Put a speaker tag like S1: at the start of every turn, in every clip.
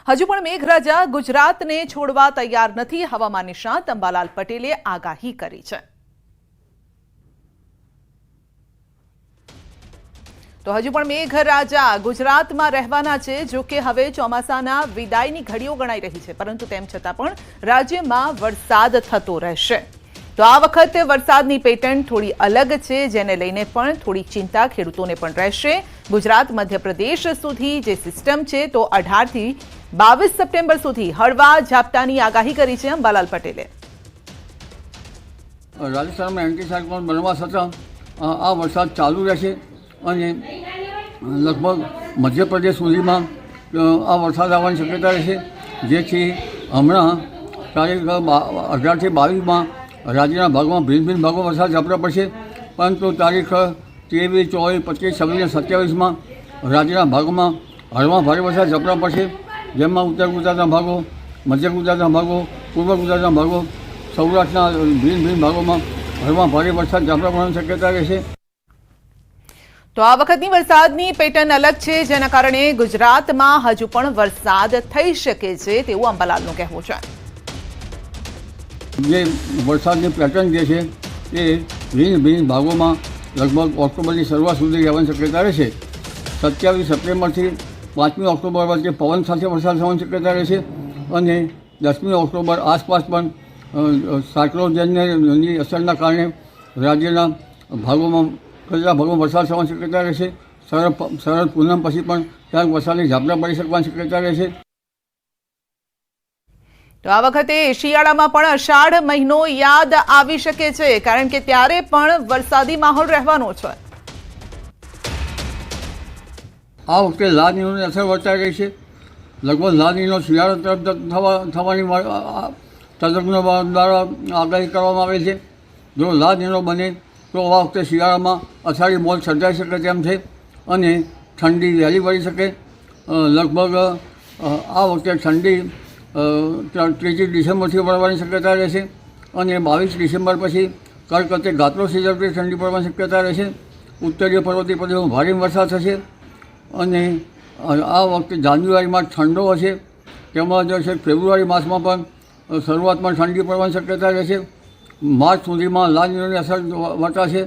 S1: હજુ પણ મેઘરાજા ગુજરાતને છોડવા તૈયાર નથી. હવામાન નિષ્ણાત અંબાલાલ પટેલે આગાહી કરી છે. તો હજુ પણ મેઘરાજા ગુજરાતમાં રહેવાના છે. જો કે હવે ચોમાસાના વિદાયની ઘડીઓ ગણાઈ રહી છે, પરંતુ તેમ છતાં પણ રાજ્યમાં વરસાદ થતો રહેશે. તો આ વખતે વરસાદની પેટર્ન થોડી અલગ છે, જેને લઈને પણ થોડી ચિંતા ખેડૂતોને પણ રહેશે. ગુજરાત મધ્યપ્રદેશ સુધી જે સિસ્ટમ છે, તો 18 થી 22 સપ્ટેમ્બર સુધી હળવા ઝાપટાની આગાહી કરી છે અંબાલાલ પટેલે.
S2: રાજસ્થાનમાં એન્ટી સાયક્લોન બનવા છતાં આ વરસાદ ચાલુ રહેશે અને લગભગ મધ્યપ્રદેશ સુધીમાં આ વરસાદ આવવાની શક્યતા રહેશે, જેથી હમણાં તારીખ 18 થી 22માં રાજ્યના ભાગમાં ભિન્ન ભિન્ન ભાગમાં વરસાદ ઝાપટા પડશે, પરંતુ તારીખ 23, 24, 25, 26 અને 27માં રાજ્યના ભાગોમાં હળવા ભારે વરસાદ ઝાપટા પડશે, જેમાં ઉત્તર ગુજરાતના ભાગો, મધ્ય ગુજરાતના ભાગો, પૂર્વ ગુજરાતના ભાગો, સૌરાષ્ટ્રના ભિન્ન ભિન્ન ભાગોમાં હળવા ભારે વરસાદ ઝાપટા પડવાની શક્યતા રહેશે.
S1: તો આ વખતની વરસાદની પેટર્ન અલગ છે, જેના કારણે ગુજરાતમાં હજુ પણ વરસાદ થઈ શકે છે તેવું અંબાલાલનું કહેવું છે.
S2: જે વરસાદની પેટર્ન જે છે એ ભિન્ન ભિન્ન ભાગોમાં લગભગ ઓક્ટોબરની શરૂઆત સુધી રહેવાની શક્યતા રહેશે. 27 સપ્ટેમ્બરથી 5મી ઓક્ટોબર વચ્ચે પવન સાથે વરસાદ થવાની શક્યતા રહેશે અને 10મી ઓક્ટોબર આસપાસ પણ સાયક્લોનની અસરના કારણે રાજ્યના ભાગોમાં કેટલાક ભાગોમાં વરસાદ થવાની શક્યતા રહેશે. શરદ પૂનમ પછી પણ ક્યાંક વરસાદની ઝાપટા પડી શકવાની શક્યતા રહેશે.
S1: તો આ વખતે શિયાળામાં પણ અષાઢ મહિનો યાદ આવી શકે છે, કારણ કે ત્યારે પણ વરસાદી માહોલ રહેવાનો છે.
S2: આ વખતે લા નીનોની અસર વર્તાઈ રહી છે. લગભગ લા નીનો શિયાળા તરફ થવાની તજજ્ઞો દ્વારા આગાહી કરવામાં આવે છે. જો લા નીનો બને તો આ વખતે શિયાળામાં અષાઢી મોલ સર્જાઈ શકે તેમ છે અને ઠંડી વહેલી પડી શકે. લગભગ આ વખતે ઠંડી 3 ડિસેમ્બરથી પડવાની શક્યતા રહેશે અને 22 ડિસેમ્બર પછી કડકડતી ગાત્રો સિઝનથી ઠંડી પડવાની શક્યતા રહેશે. ઉત્તરીય પર્વતીય પ્રદેશોમાં ભારે વરસાદ થશે અને આ વખતે જાન્યુઆરીમાં ઠંડો હશે, તેમજ ફેબ્રુઆરી માસમાં પણ શરૂઆતમાં ઠંડી પડવાની શક્યતા રહેશે. માર્ચ સુધીમાં લા નીનોની અસર વર્તાશે.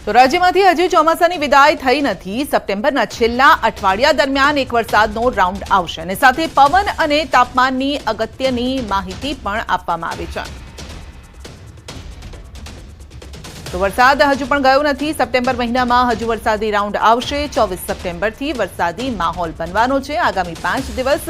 S1: તો રાજ્યમાંથી હજુ ચોમાસાની વિદાય થઈ નથી. સપ્ટેમ્બરના છેલ્લા અઠવાડિયા દરમિયાન એક વરસાદનો રાઉન્ડ આવશે અને સાથે પવન અને તાપમાનની અગત્યની માહિતી પણ આપવામાં આવી છે. તો વરસાદ હજુ પણ ગયો નથી. સપ્ટેમ્બર મહિનામાં હજુ વરસાદી રાઉન્ડ આવશે. 24 સપ્ટેમ્બરથી વરસાદી માહોલ બનવાનો છે. આગામી 5 દિવસ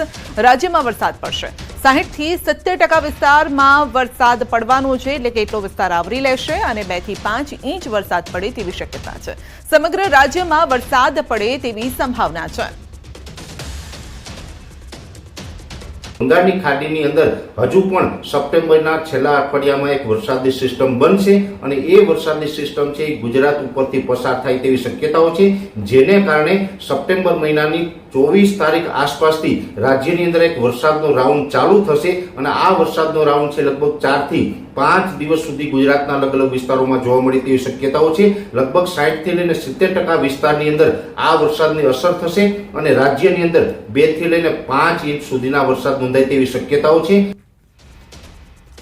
S1: રાજ્યમાં વરસાદ પડશે. 60 થી 70% વિસ્તારમાં વરસાદ પડવાનો છે, એટલે કે એટલો વિસ્તાર આવરી લેશે અને 2 થી 5 ઇંચ વરસાદ પડે તેવી શક્યતા છે. સમગ્ર રાજ્યમાં વરસાદ પડે તેવી સંભાવના છે.
S3: બંગાળની ખાડીની અંદર હજુ પણ સપ્ટેમ્બરના છેલ્લા અઠવાડિયામાં એક વરસાદી સિસ્ટમ બનશે અને એ વરસાદી સિસ્ટમ છે એ ગુજરાત ઉપરથી પસાર થાય તેવી શક્યતાઓ છે, જેને કારણે સપ્ટેમ્બર મહિનાની 24 તારીખ આસપાસથી રાજ્યની અંદર એક વરસાદનો રાઉન્ડ ચાલુ થશે અને આ વરસાદનો રાઉન્ડ છે લગભગ 4 થી 5 દિવસ સુધી ગુજરાતના અલગ અલગ વિસ્તારોમાં જોવા મળે તેવી શક્યતાઓ છે. લગભગ 60 થી લઈને 70% વિસ્તારની અંદર આ વરસાદની અસર થશે અને રાજ્યની અંદર 2 થી લઈને 5 ઇંચ સુધીના વરસાદ નોંધાય તેવી શક્યતાઓ છે.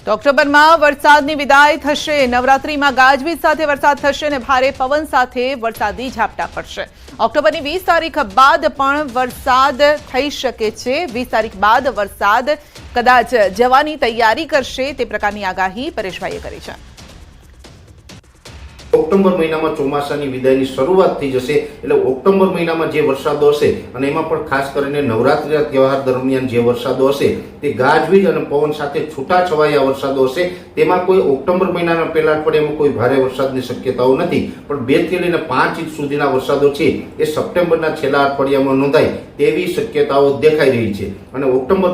S1: તો ઓક્ટોબરમાં વરસાદની વિદાય થશે. નવરાત્રીમાં ગાજવીજ સાથે વરસાદ થશે અને ભારે પવન સાથે વરસાદી ઝાપટા પડશે. ઓક્ટોબરની 20 તારીખ બાદ પણ વરસાદ થઈ શકે છે. 20 તારીખ બાદ વરસાદ કદાચ જવાની તૈયારી કરશે, તે પ્રકારની આગાહી પરેશભાઈએ કરી છે.
S3: ઓક્ટોબર મહિનામાં ચોમાસાની વિદાયની શરૂઆત થઈ જશે, એટલે ઓક્ટોબર મહિનામાં જે વરસાદો હશે અને એમાં પણ ખાસ કરીને નવરાત્રીના તહેવાર દરમિયાન જે વરસાદો હશે તે ગાજવીજ અને પવન સાથે છૂટાછવાયા વરસાદો હશે. તેમાં કોઈ ઓક્ટોબર મહિનાના પહેલા અઠવાડિયામાં કોઈ ભારે વરસાદની શક્યતાઓ નથી, પણ 2 થી લઈને 5 ઇંચ સુધીના વરસાદો છે એ સપ્ટેમ્બરના છેલ્લા અઠવાડિયામાં નોંધાય તેવી શક્યતાઓ દેખાઈ રહી છે. અને ઓક્ટોબર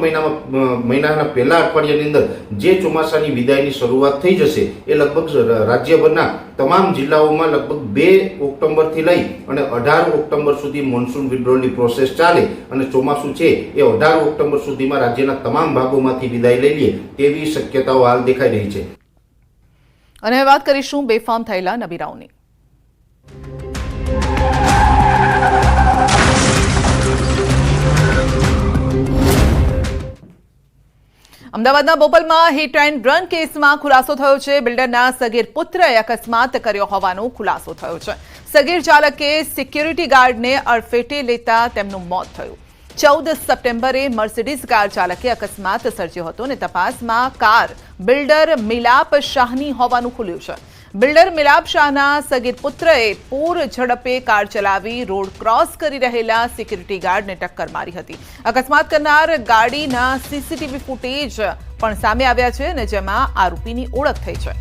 S3: મહિનાના પહેલા અઠવાડિયાની અંદર જે ચોમાસાની વિદાયની શરૂઆત થઈ જશે એ લગભગ રાજ્યભરના તમામ જિલ્લાઓમાં લગભગ 2 ઓક્ટોબરથી લઈ અને 18 ઓક્ટોબર સુધી મોન્સૂન વિડ્રોલની પ્રોસેસ ચાલે અને ચોમાસું છે એ 18 ઓક્ટોબર સુધીમાં રાજ્યના તમામ ભાગોમાંથી વિદાય લઈ લે તેવી શક્યતાઓ હાલ દેખાઈ રહી છે.
S1: અને વાત કરીશું બેફામ થયેલા નબીરાઓની. અમદાવાદના બોપલમાં હિટ એન્ડ રન કેસમાં ખુલાસો થયો છે. બિલ્ડરના સગીર પુત્રએ અકસ્માત કર્યો હોવાનો ખુલાસો થયો છે. સગીર ચાલકે સિક્યુરિટી ગાર્ડને અડફેટે લેતા તેમનું મોત થયું. 14 સપ્ટેમ્બરે મર્સિડીઝ કાર ચાલકે અકસ્માત સર્જ્યો હતો અને તપાસમાં કાર બિલ્ડર મિલાપ શાહની હોવાનું ખુલ્યું છે. બિલ્ડર મિલાપ શાહના સગીર પુત્રએ પૂર ઝડપે કાર ચલાવી રોડ ક્રોસ કરી રહેલા સિક્યુરિટી ગાર્ડને ટક્કર મારી હતી. અકસ્માત કરનાર ગાડીના સીસીટીવી ફૂટેજ પણ સામે આવ્યા છે અને જેમાં આરોપીની ઓળખ થઈ છે.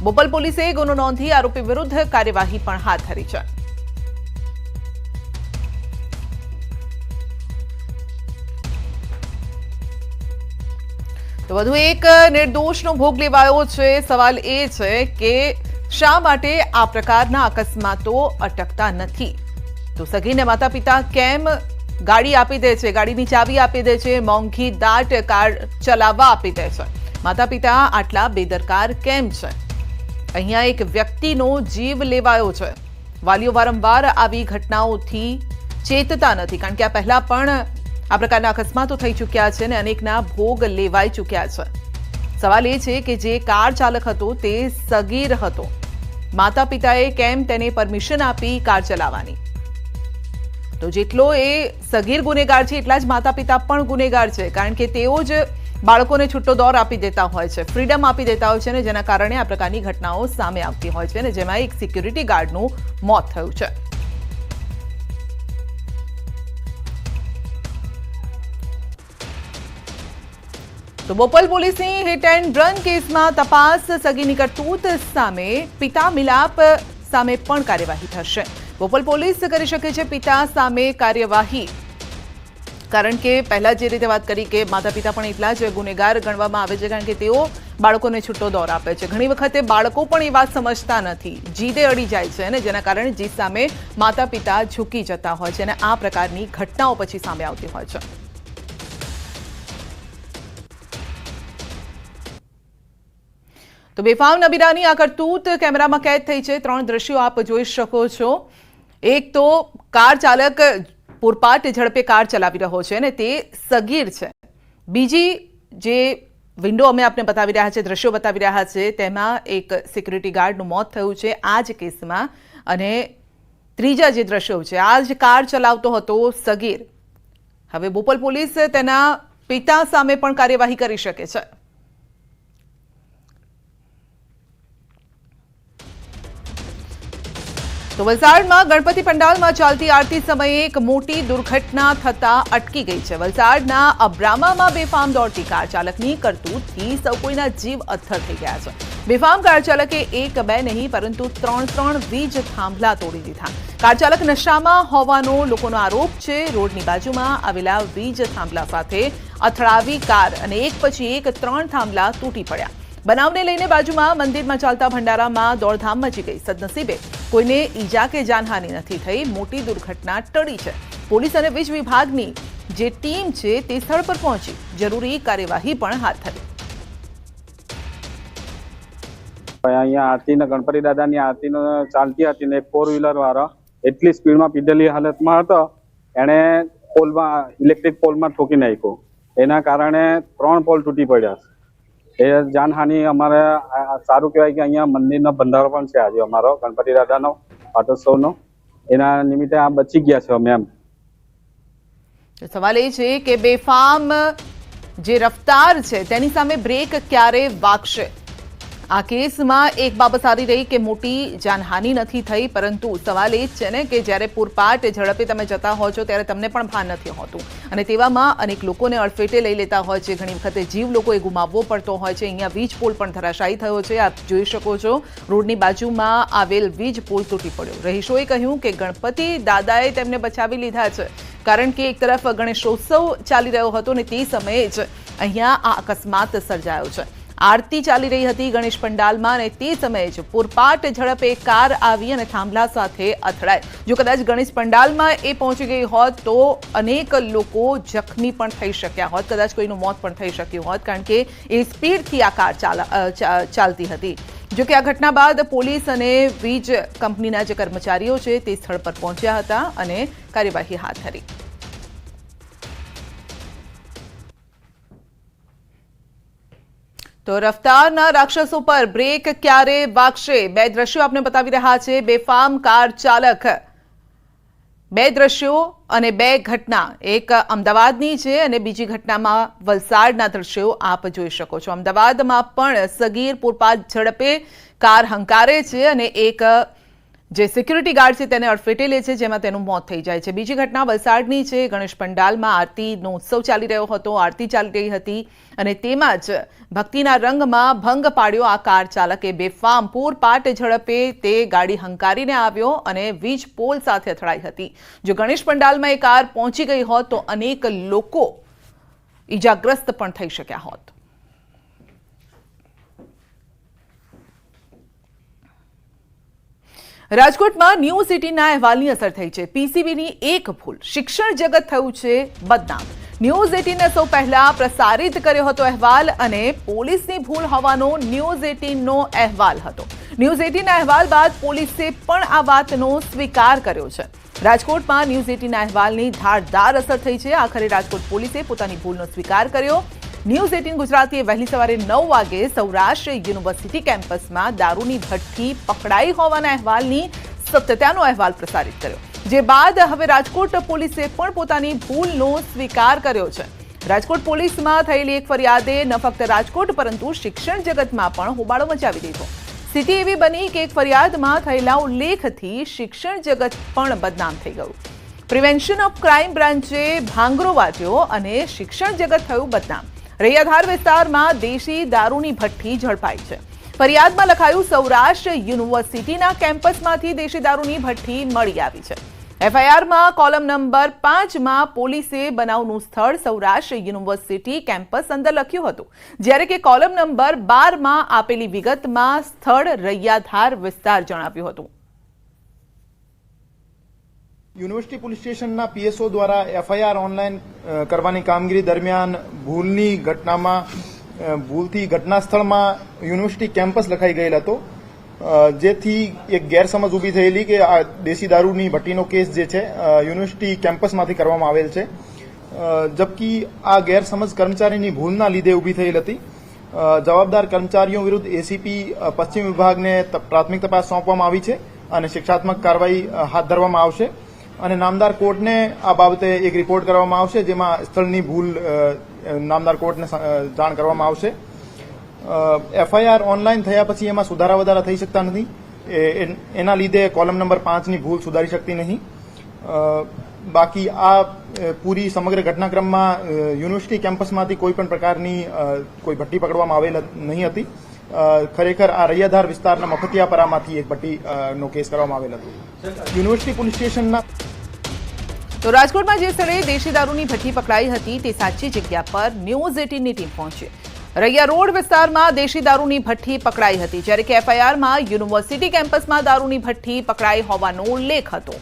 S1: બોપલ પોલીસે ગુનો નોંધી આરોપી વિરુદ્ધ કાર્યવાહી પણ હાથ ધરી છે. તો વધુ એક નિર્દોષનો ભોગ લેવાયો છે. સવાલ એ છે કે શા માટે આ પ્રકારના અકસ્માતો અટકતા નથી? તો સગીરને માતા પિતા કેમ ગાડી આપી દે છે, ગાડીની ચાવી આપી દે છે, મોંઘી દાટ કાર ચલાવવા આપી દે છે? માતા પિતા આટલા બેદરકાર કેમ છે? અહીંયા એક વ્યક્તિનો જીવ લેવાયો છે. વાલીઓ વારંવાર આવી ઘટનાઓથી ચેતતા નથી, કારણ કે આ પહેલા પણ આ પ્રકારના અકસ્માતો થઈ ચૂક્યા છે અને અનેકના ભોગ લેવાઈ ચૂક્યા છે. સવાલ એ છે કે જે કાર ચાલક હતો તે સગીર હતો. માતા પિતાએ કેમ તેને પરમિશન આપી કાર ચલાવવાની? તો જેટલો એ સગીર ગુનેગાર છે એટલા જ માતા પિતા પણ ગુનેગાર છે, કારણ કે તેઓ જ બાળકોને છૂટો દોર આપી દેતા હોય છે, ફ્રીડમ આપી દેતા હોય છે અને જેના કારણે આ પ્રકારની ઘટનાઓ સામે આવતી હોય છે અને જેમાં એક સિક્યુરિટી ગાર્ડનું મોત થયું છે. તો બોપલ પોલીસની હિટ એન્ડ રન કેસમાં તપાસ. સગીની કરતૂત સામે પિતા મિલાપ સામે પણ કાર્યવાહી થશે. બોપલ પોલીસ કરી શકે છે પિતા સામે કાર્યવાહી, કારણ કે પહેલા જે રીતે વાત કરી કે માતા પિતા પણ એટલા જ ગુનેગાર ગણવામાં આવે છે, કારણ કે તેઓ બાળકોને છૂટો દોર આપે છે. ઘણી વખતે બાળકો પણ એ વાત સમજતા નથી, જીદે અડી જાય છે અને જેના કારણે જીદ સામે માતા પિતા ઝૂકી જતા હોય છે અને આ પ્રકારની ઘટનાઓ પછી સામે આવતી હોય છે. તો બેફામ નબીરાની આ કરતૂત કેમેરામાં કેદ થઈ છે. 3 દ્રશ્યો આપ જોઈ શકો છો. એક તો કાર ચાલક પૂરપાટ ઝડપે કાર ચલાવી રહ્યો છે અને તે સગીર છે. બીજી જે વિન્ડો અમે આપને બતાવી રહ્યા છે, દ્રશ્યો બતાવી રહ્યા છે, તેમાં એક સિક્યુરિટી ગાર્ડનું મોત થયું છે આ જ કેસમાં. અને ત્રીજા જે દ્રશ્યો છે, આ જ કાર ચલાવતો હતો સગીર. હવે બોપલ પોલીસ તેના પિતા સામે પણ કાર્યવાહી કરી શકે છે. તો વલસાડમાં ગણપતિ પંડાલમાં ચાલતી આરતી સમયે એક મોટી દુર્ઘટના થતા અટકી ગઈ છે. વલસાડના અબ્રામામાં બેફામ દોડતી કાર ચાલકની કરતૂતથી સૌ કોઈના જીવ અથર થઈ ગયા છે. બેફામ કાર ચાલકે 1-2 નહીં પરંતુ 3 વીજ થાંભલા તોડી દીધા. કાર ચાલક નશામાં હોવાનો લોકોનો આરોપ છે. રોડની બાજુમાં આવેલા વીજ થાંભલા સાથે અથડાવી કાર અને એક પછી એક 3 થાંભલા તૂટી પડ્યા. બનાવને લઈને બાજુમાં મંદિરમાં ચાલતા ભંડારામાં દોડધામ મચી ગઈ. સદનસીબે કોઈને ઈજા કે જાનહાનિ નથી થઈ. મોટી દુર્ઘટના ટળી છે. પોલીસ અને વીજ વિભાગની જે ટીમ છે તે સ્થળ પર પહોંચી જરૂરી કાર્યવાહી પણ હાથ ધરી.
S4: અહીંયા આરતીને ગણપતિ દાદાની આરતીનો ચાલતી હતી ને 4 વ્હીલર વાળો એટલી સ્પીડમાં પીધેલી હાલતમાં હતો, એણે પોલમાં ઇલેક્ટ્રિક પોલમાં ઠોકી નાખ્યો. એના કારણે 3 પોલ તૂટી પડ્યા. એ જાનહાનિ અમારે સારું કહેવાય કે અહીંયા મંદિરનો ભંડારો પણ છે આજે અમારો ગણપતિ દાદાનો પાટોત્સવનો, એના નિમિત્તે આ બચી ગયા છે અમે. એમ
S1: સવાલ એ છે કે બેફામ જે રફતાર છે તેની સામે બ્રેક ક્યારે વાગશે? આ કેસમાં એક બાબત સારી રહી કે મોટી જાનહાનિ નથી થઈ, પરંતુ સવાલ એ જ છે ને કે જ્યારે પૂરપાટ ઝડપે તમે જતા હો છો ત્યારે તમને પણ ભાન નથી હોતું અને તેવામાં અનેક લોકોને અડફેટે લઈ લેતા હોય છે. ઘણી વખતે જીવ લોકોએ ગુમાવવો પડતો હોય છે. અહીંયા વીજ પોલ પણ ધરાશાયી થયો છે, આપ જોઈ શકો છો. રોડની બાજુમાં આવેલ વીજ પોલ તૂટી પડ્યો. રહીશોએ કહ્યું કે ગણપતિ દાદાએ તેમને બચાવી લીધા છે, કારણ કે એક તરફ ગણેશોત્સવ ચાલી રહ્યો હતો અને તે સમયે જ અહીંયા આ અકસ્માત સર્જાયો છે. આરતી ચાલી રહી હતી ગણેશ પંડાલમાં અને તે સમયે જ પૂરપાટ ઝડપે કાર આવી અને થાંભલા સાથે અથડાય. જો કદાચ ગણેશ પંડાલમાં એ પહોંચી ગઈ હોત તો અનેક લોકો જખમી પણ થઈ શક્યા હોત, કદાચ કોઈનું મોત પણ થઈ શક્યું હોત, કારણ કે એ સ્પીડથી આ કાર ચાલતી હતી. જો કે આ ઘટના બાદ પોલીસ અને વીજ કંપનીના જે કર્મચારીઓ છે તે સ્થળ પર પહોંચ્યા હતા અને કાર્યવાહી હાથ ધરી. તો રફતારના રાક્ષસો પર બ્રેક ક્યારે વાગશે? બે દ્રશ્યો આપને બતાવી રહ્યા છે. બેફામ કાર ચાલક, બે દ્રશ્યો અને બે ઘટના, એક અમદાવાદની છે અને બીજી ઘટનામાં વલસાડના દ્રશ્યો આપ જોઈ શકો છો. અમદાવાદમાં પણ સગીર પૂરપાટ ઝડપે કાર હંકારે છે અને એક જે સિક્યુરિટી ગાર્ડ છે તેને અડફેટે લે છે, જેમાં તેનું મોત થઈ જાય છે. બીજી ઘટના વલસાડની છે. ગણેશ પંડાલમાં આરતીનો ઉત્સવ ચાલી રહ્યો હતો, આરતી ચાલી રહી હતી અને તેમાં જ ભક્તિના રંગમાં ભંગ પાડ્યો આ કાર ચાલકે. બેફામ પૂરપાટ ઝડપે તે ગાડી હંકારીને આવ્યો અને વીજ પોલ સાથે અથડાઈ હતી. જો ગણેશ પંડાલમાં એ કાર પહોંચી ગઈ હોત તો અનેક લોકો ઈજાગ્રસ્ત પણ થઈ શક્યા હોત. રાજકોટમાં ન્યૂઝ 18ના અહેવાલની અસર થઈ છે. પીસીબીની એક ભૂલ, શિક્ષણ જગત થયું છે બદનામ. ન્યૂઝ 18ને સૌ પહેલા પ્રસારિત કર્યો હતો અહેવાલ અને પોલીસની ભૂલ હોવાનો ન્યૂઝ 18નો અહેવાલ હતો. ન્યૂઝ 18ના અહેવાલ બાદ પોલીસે પણ આ વાતનો સ્વીકાર કર્યો છે. રાજકોટમાં ન્યૂઝ 18ના અહેવાલની ધારદાર અસર થઈ છે. આખરે રાજકોટ પોલીસે પોતાની ભૂલનો સ્વીકાર કર્યો. ન્યૂઝ 18 ગુજરાતીએ વહેલી સવારે 9 વાગે સૌરાષ્ટ્ર યુનિવર્સિટી કેમ્પસમાં દારૂની ભઠ્ઠી પકડાઈ હોવાના અહેવાલની સત્યતાનો અહેવાલ પ્રસારિત કર્યો. જે બાદ હવે રાજકોટ પોલીસે પણ પોતાની ભૂલનો સ્વીકાર કર્યો છે. રાજકોટ પોલીસમાં થયેલી એક ફરિયાદે ન ફક્ત રાજકોટ પરંતુ શિક્ષણ જગતમાં પણ હોબાળો મચાવી દીધો. સ્થિતિ એવી બની કે એક ફરિયાદમાં થયેલા ઉલ્લેખથી શિક્ષણ જગત પણ બદનામ થઈ ગયું. પ્રિવેન્શન ઓફ ક્રાઇમ બ્રાન્ચે ભાંગરો વાટ્યો અને શિક્ષણ જગત થયું બદનામ. રૈયાધાર વિસ્તારમાં દેશી દારૂની ભઠ્ઠી ઝડપાઈ છે. ફરિયાદમાં લખાયું, સૌરાષ્ટ્ર યુનિવર્સિટીના કેમ્પસમાંથી દેશી દારૂની ભઠ્ઠી મળી આવી છે. એફઆઈઆરમાં કોલમ નંબર 5માં પોલીસે બનાવનું સ્થળ સૌરાષ્ટ્ર યુનિવર્સિટી કેમ્પસ અંદર લખ્યું હતું, જ્યારે કે કોલમ નંબર 12માં આપેલી વિગતમાં સ્થળ રૈયાધાર વિસ્તાર જણાવ્યું હતું.
S5: યુનિવર્સિટી પોલીસ સ્ટેશનના પીએસઓ દ્વારા એફઆઈઆર ઓનલાઈન કરવાની કામગીરી દરમિયાન ભૂલથી ઘટના સ્થળમાં યુનિવર્સિટી કેમ્પસ લખાઈ ગયેલ હતો, જેથી એક ગેરસમજ ઊભી થયેલી કે આ દેશી દારૂની ભઠ્ઠીનો કેસ જે છે યુનિવર્સિટી કેમ્પસમાંથી કરવામાં આવેલ છે. જબકી આ ગેરસમજ કર્મચારીની ભૂલના લીધે ઊભી થયેલ હતી. જવાબદાર કર્મચારીઓ વિરુદ્ધ એસીપી પશ્ચિમ વિભાગને પ્રાથમિક તપાસ સોંપવામાં આવી છે અને શિક્ષાત્મક કાર્યવાહી હાથ ધરવામાં આવશે અને નામદાર કોર્ટને આ બાબતે એક રિપોર્ટ કરવામાં આવશે, જેમાં સ્થળની ભૂલ નામદાર કોર્ટને જાણ કરવામાં આવશે. એફઆઈઆર ઓનલાઈન થયા પછી એમાં સુધારા વધારા થઈ શકતા નથી. એના લીધે કોલમ નંબર 5ની ભૂલ સુધારી શકતી નહીં. બાકી આ પૂરી સમગ્ર ઘટનાક્રમમાં યુનિવર્સિટી કેમ્પસમાંથી કોઈ પણ પ્રકારની કોઈ ભઠ્ઠી પકડવામાં આવેલ નહીં હતી. ખરેખર આ રૈયાધાર વિસ્તારના મફતિયાપરામાંથી એક ભઠ્ઠીનો કેસ કરવામાં આવેલ હતો. યુનિવર્સિટી પોલીસ સ્ટેશનના
S1: તો રાજકોટમાં જે સ્થળે દેશી દારૂની ભઠ્ઠી પકડાઈ હતી તે સાચી જગ્યા પર ન્યૂઝ 18ની ટીમ પહોંચી. રૈયા રોડ વિસ્તારમાં દેશી દારૂની ભઠ્ઠી પકડાઈ હતી, જ્યારે કે એફઆઈઆરમાં યુનિવર્સિટી કેમ્પસમાં દારૂની ભઠ્ઠી પકડાઈ હોવાનો ઉલ્લેખ હતો.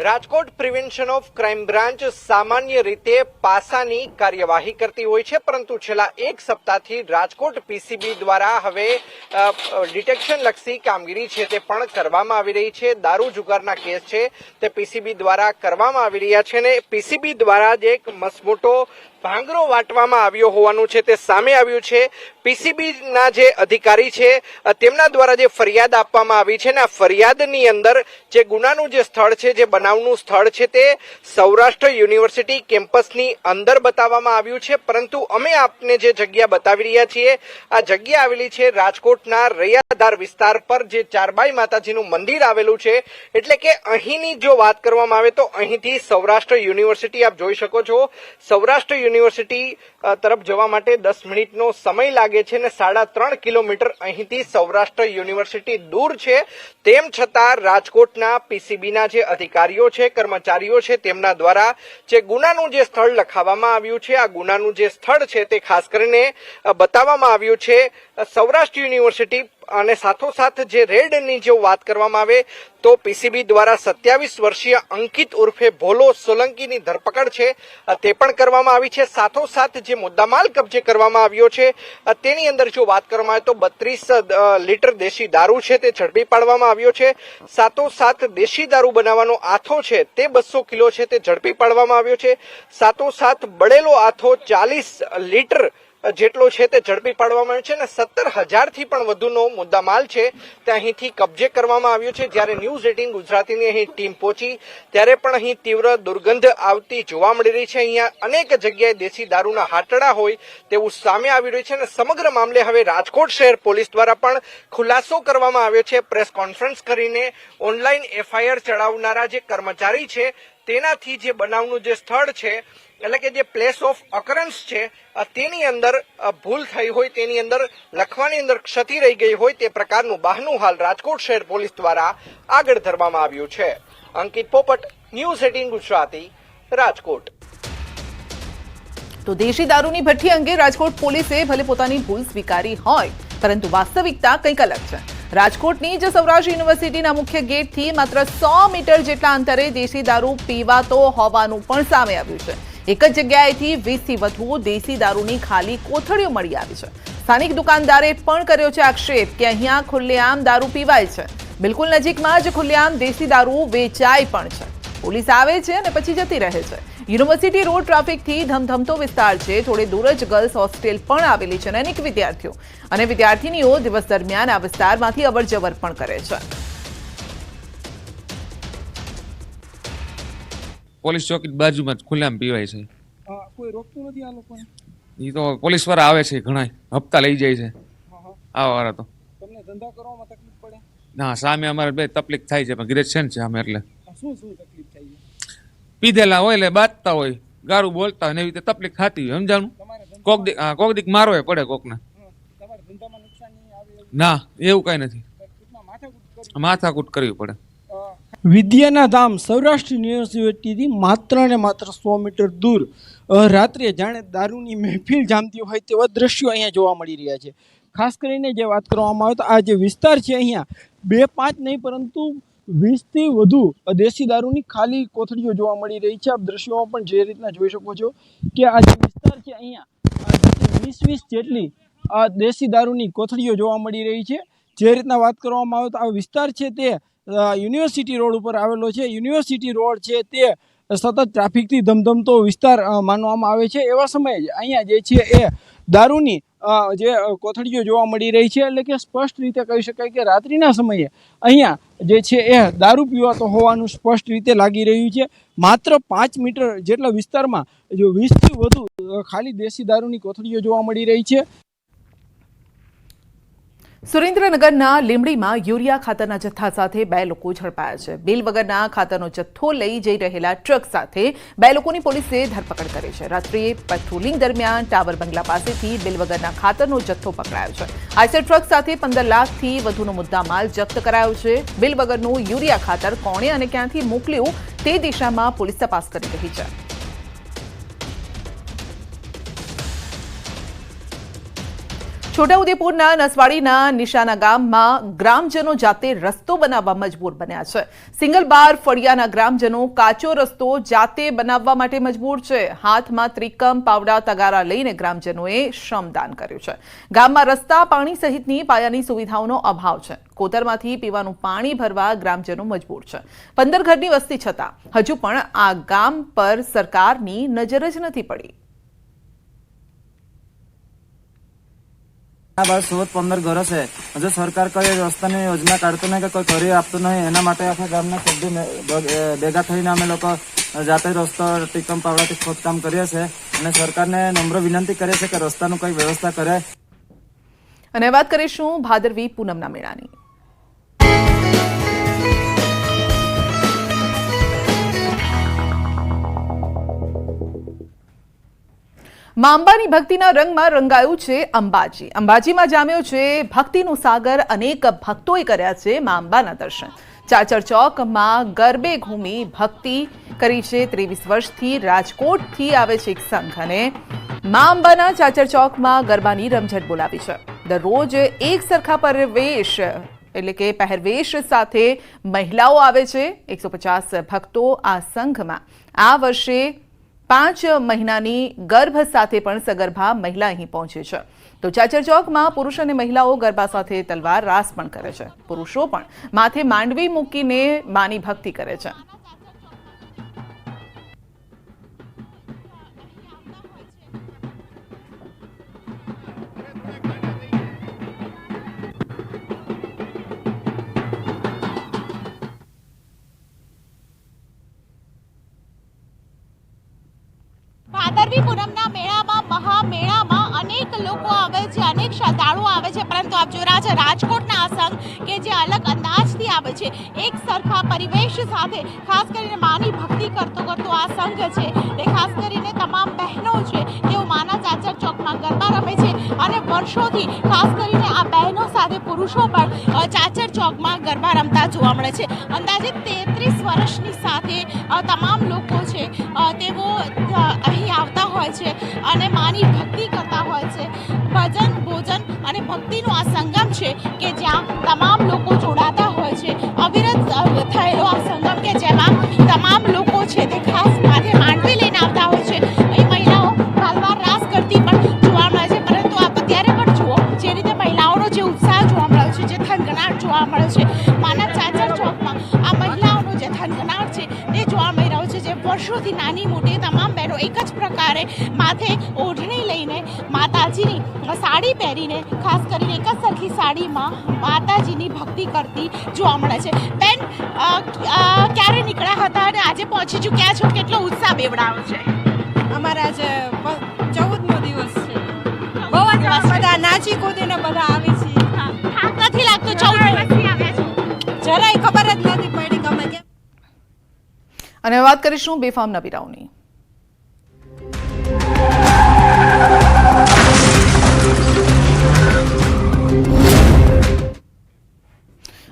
S6: Rajkot prevention of crime branch સામાન્ય રીતે પાસાની કાર્યવાહી કરતી હોય છે, પરંતુ છેલ્લા એક સપ્તાહથી રાજકોટ પીસીબી દ્વારા હવે ડિટેક્શન લક્ષી કામગીરી છે તે પણ કરવામાં આવી રહી છે. દારૂ જુગારના કેસ છે તે પીસીબી દ્વારા કરવામાં આવી રહ્યા છે અને પીસીબી દ્વારા જે એક મસમોટો ભાંગરો વાટવામાં આવ્યો હોવાનું છે તે સામે આવ્યું છે. પીસીબીના જે અધિકારી છે તેમના દ્વારા જે ફરિયાદ આપવામાં આવી છે ને આ ફરિયાદની અંદર જે ગુનાનું જે સ્થળ છે, જે બનાવનું સ્થળ છે તે સૌરાષ્ટ્ર યુનિવર્સિટી કેમ્પસની અંદર બતાવવામાં આવ્યું છે, પરંતુ અમે આપને જે જગ્યા બતાવી રહ્યા છીએ આ જગ્યા આવેલી છે રાજકોટના રૈયાધાર વિસ્તાર પર, જે ચારબાઈ માતાજીનું મંદિર આવેલું છે. એટલે કે અહીંની જો વાત કરવામાં આવે તો અહીંથી સૌરાષ્ટ્ર યુનિવર્સિટી આપ જોઈ શકો છો. સૌરાષ્ટ્ર યુનિવર્સિટી તરફ જવા માટે 10 મિનિટનો સમય લાગે છે અને 3.5 કિલોમીટર અહીંથી સૌરાષ્ટ્ર યુનિવર્સિટી દૂર છે. તેમ છતાં રાજકોટના પીસીબીના જે અધિકારીઓ છે, કર્મચારીઓ છે, તેમના દ્વારા જે ગુનાનું જે સ્થળ લખાવવામાં આવ્યું છે, આ ગુનાનું જે સ્થળ છે તે ખાસ કરીને બતાવવામાં આવ્યું છે સૌરાષ્ટ્ર યુનિવર્સિટી અને સાથોસાથ જે રેડની જો વાત કરવામાં આવે તો પીસીબી દ્વારા 27 વર્ષીય અંકિત ઉર્ફે ભોલો સોલંકીની ધરપકડ છે તે પણ કરવામાં આવી છે. સાથોસાથ જે મુદ્દામાલ કબજે કરવામાં આવ્યો છે તેની અંદર જો વાત કરવામાં આવે તો 32 લીટર દેશી દારૂ છે તે ઝડપી પાડવામાં આવ્યો છે. સાથોસાથ દેશી દારૂ બનાવવાનો આથો છે તે 200 કિલો છે તે ઝડપી પાડવામાં આવ્યો છે. સાથોસાથ બળેલો આથો 40 લીટર જેટલો છે તે ઝડપી પાડવામાં આવ્યો છે અને 17,000 થી પણ વધુનો મુદ્દામાલ છે તે અહીંથી કબજે કરવામાં આવ્યો છે. જ્યારે ન્યૂઝ 18 ગુજરાતીની અહીં ટીમ પહોંચી ત્યારે પણ અહીં તીવ્ર દુર્ગંધ આવતી જોવા મળી રહી છે. અહીંયા અનેક જગ્યાએ દેશી દારૂના હાટડા હોય તેવું સામે આવી રહ્યું છે અને સમગ્ર મામલે હવે રાજકોટ શહેર પોલીસ દ્વારા પણ ખુલાસો કરવામાં આવ્યો છે. પ્રેસ કોન્ફરન્સ કરીને ઓનલાઈન એફઆઈઆર ચડાવનારા જે કર્મચારી છે તેનાથી જે બનાવનું જે સ્થળ છે એટલે કે જે પ્લેસ ઓફ અકરન્સ છે તેની અંદર ભૂલ થઈ હોય, તેની અંદર લખવાની અંદર ક્ષતિ રહી ગઈ હોય તે પ્રકારનું બહાનું હાલ રાજકોટ શહેર પોલીસ દ્વારા આગળ ધરવામાં આવ્યું છે. અંકિત પોપટ, ન્યૂઝ 18 ગુજરાતી, રાજકોટ.
S1: તો દેશી દારૂની ભઠ્ઠી અંગે રાજકોટ પોલીસે ભલે પોતાની ભૂલ સ્વીકારી હોય, પરંતુ વાસ્તવિકતા કંઈક અલગ છે. રાજકોટની જ સૌરાષ્ટ્ર યુનિવર્સિટીના મુખ્ય ગેટથી માત્ર 100 મીટર જેટલા અંતરે દેશી દારૂ પીવાતો હોવાનું પણ સામે આવ્યું છે. એક જ જગ્યાએથી 20 થી વધુ દેશી દારૂની ખાલી કોથળીઓ મળી આવી છે. સ્થાનિક દુકાનદારે પણ કર્યો છે આક્ષેપ કે અહીંયા ખુલ્લેઆમ દારૂ પીવાય છે. બિલકુલ નજીકમાં જ ખુલ્લેઆમ દેશી દારૂ વેચાય પણ છે. પોલીસ આવે છે અને પછી જતી રહે છે. યુનિવર્સિટી રોડ ટ્રાફિકથી ધમધમતો વિસ્તાર છે. થોડે દૂર જ ગર્લ્સ હોસ્ટેલ પણ આવેલી છે અને અનેક વિદ્યાર્થીઓ અને વિદ્યાર્થીનીઓ દિવસ દરમિયાન આ વિસ્તારમાંથી અવરજવર પણ કરે છે.
S7: પોલીસ ચોકી બાજુમાં જ ખુલ્લામ પીવાય છે.
S8: કોઈ રોકતું નથી આ લોકોને?
S7: એ તો પોલીસ વાળા આવે છે, ઘણા હપ્તા લઈ જાય છે આવા વાળા. તો
S8: તમને ધંધા કરવામાં તકલીફ પડે?
S7: ના, સામે અમારે બે તકલીફ થાય છે પણ ગ્રેજ્યુએશન છે અમે એટલે
S8: શું તકલીફ થાય છે?
S7: પીધેલા હોય એટલે બાજતા હોય, ગારું બોલતા હોય ને એવી રીતે તકલીફ થતી હોય. સમજાણું? કોક દીક મારો પડે કોકને.
S8: તમારા ધંધામાં નુકસાન નહીં આવે?
S7: ના, એવું કઈ નથી. માથાકૂટ કરવી પડે.
S8: વિદ્યાના ધામ સૌરાષ્ટ્ર યુનિવર્સિટીથી માત્ર ને માત્ર 100 મીટર દૂર રાત્રે જાણે દારૂની મહેફિલ જામતી હોય તેવા દ્રશ્યો અહીંયા જોવા મળી રહ્યા છે. ખાસ કરીને જે વાત કરવામાં આવે તો આ જે વિસ્તાર છે અહીંયા 2-5 નહીં પરંતુ 20 થી વધુ દેશી દારૂની ખાલી કોથળીઓ જોવા મળી રહી છે. આપ દ્રશ્યોમાં પણ જે રીતના જોઈ શકો છો કે આ જે વિસ્તાર છે અહીંયા 20 જેટલી દેશી દારૂની કોથળીઓ જોવા મળી રહી છે. જે રીતના વાત કરવામાં આવે તો આ વિસ્તાર છે તે યુનિવર્સિટી રોડ ઉપર આવેલો છે. યુનિવર્સિટી રોડ છે તે સતત ટ્રાફિકથી ધમધમતો વિસ્તાર માનવામાં આવે છે. એવા સમયે જ અહીંયા જે છે એ દારૂની જે કોથળીઓ જોવા મળી રહી છે. એટલે કે સ્પષ્ટ રીતે કહી શકાય કે રાત્રિના સમયે અહીંયા જે છે એ દારૂ પીવાતો હોવાનું સ્પષ્ટ રીતે લાગી રહ્યું છે. માત્ર 5 મીટર જેટલા વિસ્તારમાં જો 20 થી વધુ ખાલી દેશી દારૂની કોથળીઓ જોવા મળી રહી છે.
S1: સુરેન્દ્રનગરના લીંબડીમાં યુરિયા ખાતરના જથ્થા સાથે 2 લોકો ઝડપાયા છે. બિલ વગરના ખાતરનો જથ્થો લઈ જઈ રહેલા ટ્રક સાથે 2 લોકોની પોલીસે ધરપકડ કરી છે. રાત્રિએ પેટ્રોલિંગ દરમિયાન ટાવર બંગલા પાસેથી બિલ વગરના ખાતરનો જથ્થો પકડાયો છે. આઈસર ટ્રક સાથે 15 લાખથી વધુનો મુદ્દામાલ જપ્ત કરાયો છે. બિલ વગરનું યુરિયા ખાતર કોણે અને ક્યાંથી મોકલ્યું તે દિશામાં પોલીસ તપાસ કરી રહી છે. છોટાઉદેપુરના નસવાડીના નિશાના ગામમાં ગ્રામજનો જાતે રસ્તો બનાવવા મજબૂર બન્યા છે. સિંગલ બાર ફળિયાના ગ્રામજનો કાચો રસ્તો જાતે બનાવવા માટે મજબૂર છે. હાથમાં ત્રિકમ, પાવડા, તગારા લઈને ગ્રામજનોએ શ્રમદાન કર્યું છે. ગામમાં રસ્તા, પાણી સહિતની પાયાની સુવિધાઓનો અભાવ છે. કોતરમાંથી પીવાનું પાણી ભરવા ગ્રામજનો મજબૂર છે. 15 ઘરની વસ્તી છતાં હજુ પણ આ ગામ પર સરકારની નજર જ નથી પડી.
S9: બસ 14-15 ઘરો છે. હજુ સરકાર કઈ રસ્તાની યોજના કાઢતું નહીં કે કોઈ કરી આપતું નહીં. એના માટે આખા ગામના સભ્યો ભેગા થઈને અમે લોકો જાતે રસ્તો ટીકમ પાવડાથી ખોદકામ કરીએ છીએ અને સરકારને નમ્ર વિનંતી કરીએ છીએ કે રસ્તાનું કઈ વ્યવસ્થા કરે.
S1: અને વાત કરીશું ભાદરવી પૂનમના મેળાની. માં અંબાની ભક્તિના રંગમાં રંગાયું છે અંબાજી. અંબાજીમાં જામ્યો છે ભક્તિનો સાગર. અનેક ભક્તોએ કર્યા છે માં અંબાના દર્શન. ચાચર ચોકમાં ગરબે ઘૂમી ભક્તિ કરી છે. 23 વર્ષથી રાજકોટથી આવે છે એક સંઘ અને માં અંબાના ચાચર ચોકમાં ગરબાની રમઝટ બોલાવી છે. દરરોજ એક સરખા પહેરવેશ એટલે કે પહેરવેશ સાથે મહિલાઓ આવે છે. 150 ભક્તો આ સંઘમાં આ વર્ષે 5 મહિનાની ગર્ભ સાથે પણ સગર્ભા મહિલા અહીં પહોંચે છે. તો ચાચર ચોકમાં પુરુષ અને મહિલાઓ ગરબા સાથે તલવાર રાસ પણ કરે છે. પુરુષો પણ માથે માંડવી મૂકીને માની ભક્તિ કરે છે.
S10: ભાદરવી પૂનમના મેળામાં મહામેળામાં અનેક લોકો આવે છે, અનેક શ્રદ્ધાળુઓ આવે છે, પરંતુ આપ જોઈ રહ્યા છો રાજકોટના આ સંઘ કે જે અલગ અંદાજથી આવે છે, એક સરખા પરિવેશ સાથે ખાસ કરીને માની ભક્તિ કરતો આ સંઘ છે તે ખાસ કરીને તમામ બહેનો છે તેઓ માના ચાચર ચોકમાં ગરબા રમે છે અને વર્ષોથી ખાસ કરીને આ બહેનો સાથે પુરુષો પણ ચાચર ચોકમાં ગરબા રમતા જોવા મળે છે. અંદાજે 33 વર્ષની સાથે તમામ લોકો છે તેઓ અહીં આવતા હોય છે અને માની ભક્તિ કરતા હોય છે. ભજન ભોજન અને ભક્તિનો આ સંગમ છે કે જ્યાં તમામ લોકો જોડાતા હોય છે. અવિરત થયેલો આ સંગમ કે જેમાં તમામ લોકો છે તે ખાસ માથે માંડવી લઈને આવતા હોય છે. અહીં મહિલાઓ તલવાર રાસ કરતી પણ જોવા મળે છે, પરંતુ આપ અત્યારે પણ જુઓ જે રીતે મહિલાઓનો જે ઉત્સાહ જોવા મળ્યો છે, જે થનગનાટ જોવા મળ્યો છે માના ચાચર ચોકમાં, આ મહિલાઓનો જે થનગનાટ છે તે જોવા મળી રહ્યો છે. જે વર્ષોથી નાની મોટી તમામ બહેનો એક જ પ્રકારે માથે ઓઢણી લઈને માતાજીની સાડી પહેરીને ખાસ કરીને એક જ સરખી સાડીમાં માતાજીની ભક્તિ કરતી જોવા મળે છે. બેન, ક્યારે નીકળ્યા હતા અને આજે પહોંચી ચૂક્યા છો? કેટલો ઉત્સાહ બેવડાવ્યો છે?
S11: અમારા આજે 14મો દિવસ છે. બહુ જ બધા નાચી કૂદીને બધા આવી છીએ.
S10: થાક નથી લાગતો? 14 દિવસથી આવ્યા છો.
S11: જરાય ખબર જ નથી પડી ગમે કેમ.
S1: અને વાત કરીશું બેફામ નબીરાઓની.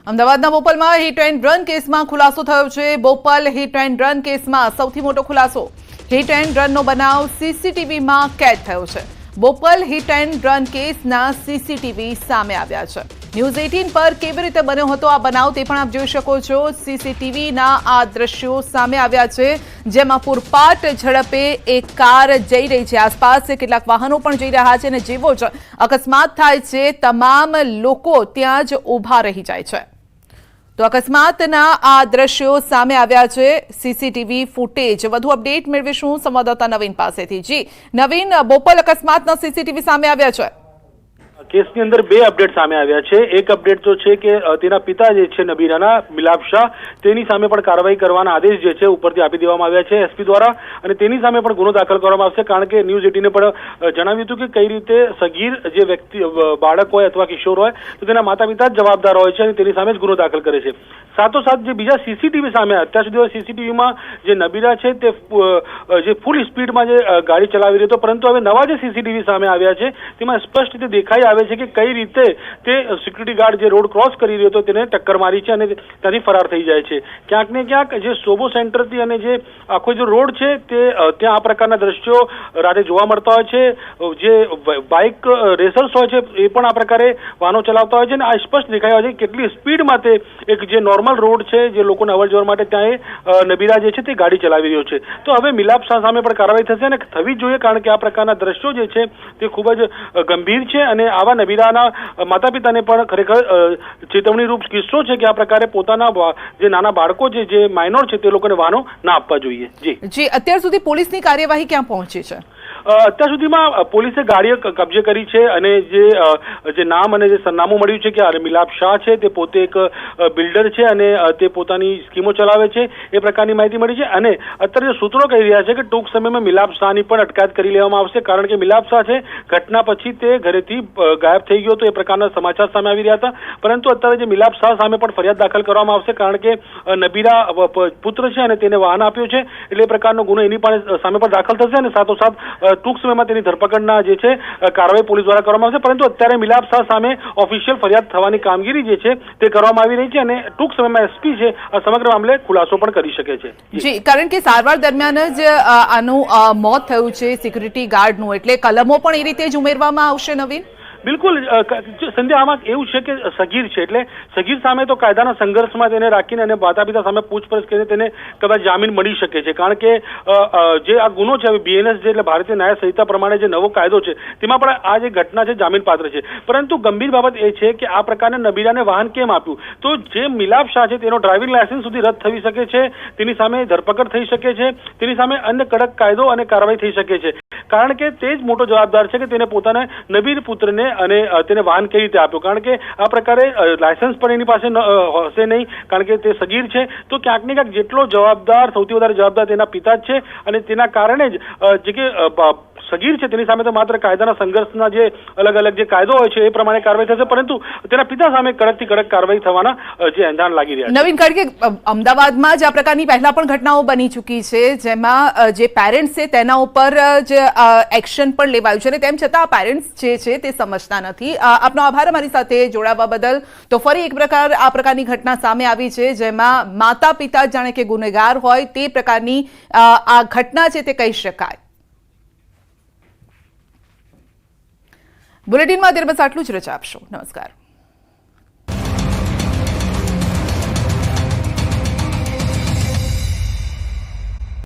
S1: અમદાવાદના બોપલમાં હિટ એન્ડ રન કેસમાં ખુલાસો થયો છે. બોપલ હિટ એન્ડ રન કેસમાં સૌથી મોટો ખુલાસો. હિટ એન્ડ રનનો બનાવ સીસીટીવીમાં કેદ થયો છે. બોપલ હિટ એન્ડ રન કેસના સીસીટીવી સામે આવ્યા છે. ન્યૂઝ 18 પર કેવી રીતે બન્યો હતો આ બનાવ તે પણ આપ જોઈ શકો છો. સીસીટીવીના આ દ્રશ્યો સામે આવ્યા છે જેમાં પૂરપાટ ઝડપે એક કાર જઈ રહી છે. આસપાસ કેટલાક વાહનો પણ જઈ રહ્યા છે અને જેવો જ અકસ્માત થાય છે તમામ લોકો ત્યાં જ ઊભા રહી જાય છે. તો અકસ્માતના આ દ્રશ્યો સામે આવ્યા છે. સીસીટીવી ફૂટેજ વધુ અપડેટ મેળવીશું સંવાદદાતા નવીન પાસેથી. જી નવીન, બોપલ અકસ્માતના સીસીટીવી સામે આવ્યા છે.
S12: કેસની અંદર 2 અપડેટ સામે આવ્યા છે. એક અપડેટ તો છે કે તેના પિતા જે છે નબીરાના મિલાપ શાહ, તેની સામે પણ કાર્યવાહી કરવાના આદેશ જે છે ઉપરથી આપી દેવામાં આવ્યા છે એસપી દ્વારા, અને તેની સામે પણ ગુનો દાખલ કરવામાં આવશે. કારણ કે ન્યૂઝ 18 પણ જણાવ્યું હતું કે કઈ રીતે સગીર જે વ્યક્તિ બાળક હોય અથવા કિશોર હોય તો તેના માતા પિતા જ જવાબદાર હોય છે અને તેની સામે જ ગુનો દાખલ કરે છે. સાથોસાથ જે બીજા સીસીટીવી સામે અત્યાર સુધી સીસીટીવીમાં જે નબીરા છે તે જે ફૂલ સ્પીડમાં જે ગાડી ચલાવી રહ્યો હતો, પરંતુ હવે નવા જે સીસીટીવી સામે આવ્યા છે તેમાં સ્પષ્ટ રીતે દેખાઈ આવે છે કે કઈ રીતે તે સિક્યુરિટી ગાર્ડ જે રોડ ક્રોસ કરી રહ્યો હતો તેને ટક્કર મારી છે અને ત્યાંથી ફરાર થઈ જાય છે. ક્યાંક ને ક્યાંક જે સોબો સેન્ટરથી અને જે આખો જે રોડ છે તે ત્યાં આ પ્રકારના દ્રશ્યો રાતે જોવા મળતા હોય છે. જે બાઇક રેસર્સ હોય છે એ પણ આ પ્રકારે વાહનો ચલાવતા હોય છે અને આ સ્પષ્ટ દેખાય છે કેટલી સ્પીડમાં તે એક જે નોર્મલ રોડ છે જે લોકોને અવર જવર માટે ત્યાં નબીરા જે છે તે ગાડી ચલાવી રહ્યો છે. તો હવે મિલાપ શાહ સામે પણ કાર્યવાહી થશે અને થવી જ જોઈએ, કારણ કે આ પ્રકારના દ્રશ્યો જે છે તે ખૂબ જ ગંભીર છે અને આવા નબીરાના માતા પિતાને પણ ખરેખર ચેતવણીરૂપ કિસ્સો છે કે આ પ્રકારે પોતાના જે નાના બાળકો જે માઇનોર છે તે લોકોને વાહનો ના આપવા જોઈએ.
S1: જી, અત્યાર સુધી પોલીસની કાર્યવાહી ક્યાં પહોંચી છે?
S12: અત્યાર સુધીમાં પોલીસે ગાડીઓ કબજે કરી છે અને જે નામ અને જે સરનામું મળ્યું છે કે મિલાપ શાહ છે તે પોતે એક બિલ્ડર છે અને તે પોતાની સ્કીમો ચલાવે છે એ પ્રકારની માહિતી મળી છે. અને અત્યારે સૂત્રો કહી રહ્યા છે કે ટૂંક સમયમાં મિલાપ શાહની પણ અટકાયત કરી લેવામાં આવશે, કારણ કે મિલાપ શાહ છે ઘટના પછી તે ઘરેથી ગાયબ થઈ ગયો હતો એ પ્રકારના સમાચાર સામે આવી રહ્યા હતા. પરંતુ અત્યારે જે મિલાપ શાહ સામે પણ ફરિયાદ દાખલ કરવામાં આવશે, કારણ કે નબીરા પુત્ર છે અને તેને વાહન આપ્યું છે એટલે એ પ્રકારનો ગુનો એની પણ સામે પણ દાખલ થશે અને સાથોસાથ ટૂંક સમયમાં તેની ધરપકડના જે છે કાર્યવાહી પોલીસ દ્વારા કરવામાં આવશે. પરંતુ અત્યારે મિલાપ શાહ સામે ઓફિશિયલ ફરિયાદ થવાની કામગીરી જે છે તે કરવામાં આવી રહી છે અને ટૂંક સમયમાં એસપી છે આ સમગ્ર મામલે ખુલાસો પણ કરી શકે છે.
S1: જી, કારણ કે સારવાર દરમિયાન જ આનું મોત થયું છે સિક્યુરિટી ગાર્ડનું, એટલે કલમો પણ એ રીતે જ ઉમેરવામાં આવશે નવીન?
S12: બિલકુલ સંધ્યા, આમાં એવું છે કે સગીર છે એટલે સગીર સામે તો કાયદાના સંઘર્ષમાં તેને રાખીને અને માતા પિતા સામે પૂછપરછ કરીને તેને કદાચ જામીન મળી શકે છે, કારણ કે જે આ ગુનો છે BNS જે એટલે ભારતીય ન્યાય સંહિતા પ્રમાણે જે નવો કાયદો છે તેમાં પણ આ જે ઘટના છે જામીન પાત્ર છે. પરંતુ ગંભીર બાબત એ છે કે આ પ્રકારના નબીરાને વાહન કેમ આપ્યું? તો જે મિલાપ શાહ છે તેનો ડ્રાઇવિંગ લાયસન્સ સુધી રદ થઈ શકે છે, તેની સામે ધરપકડ થઈ શકે છે, તેની સામે અન્ય કડક કાયદો અને કાર્યવાહી થઈ શકે છે, કારણ કે તે જ મોટો જવાબદાર છે કે તેને પોતાના નબીર પુત્રને અને તેને વાહન કેવી રીતે આપ્યું, કારણ કે આ પ્રકારે લાયસન્સ પણ એની પાસે હશે નહીં, કારણ કે તે સગીર છે. તો ક્યાંક ને ક્યાંક જેટલો જવાબદાર, સૌથી વધારે જવાબદાર તેના પિતા જ છે અને તેના કારણે જ જે કે સગીર છે તેની સામે તો માત્ર કાયદાના સંઘર્ષના જે અલગ અલગ જે કાયદો હોય છે એ પ્રમાણે કાર્યવાહી થશે, પરંતુ તેના પિતા સામે કડકથી કડક કાર્યવાહી થવાના જે અંજાન લાગી રહ્યા છે.
S1: નવીન ખડકે, અમદાવાદમાં જ આ પ્રકારની પહેલા પણ ઘટનાઓ બની ચૂકી છે જેમાં જે પેરેન્ટ્સ છે તેના ઉપર જ એક્શન પણ લેવાયું છે અને તેમ છતાં પેરેન્ટ્સ જે છે તે સમજતા નથી. આપનો આભાર અમારી સાથે જોડાવા બદલ. તો ફરી એક આ પ્રકારની ઘટના સામે આવી છે જેમાં માતા પિતા જાણે કે ગુનેગાર હોય તે પ્રકારની આ ઘટના છે તે કહી શકાય. બુલેટિનમાં અત્યારે બસ આટલું જ. રજા આપશો. નમસ્કાર.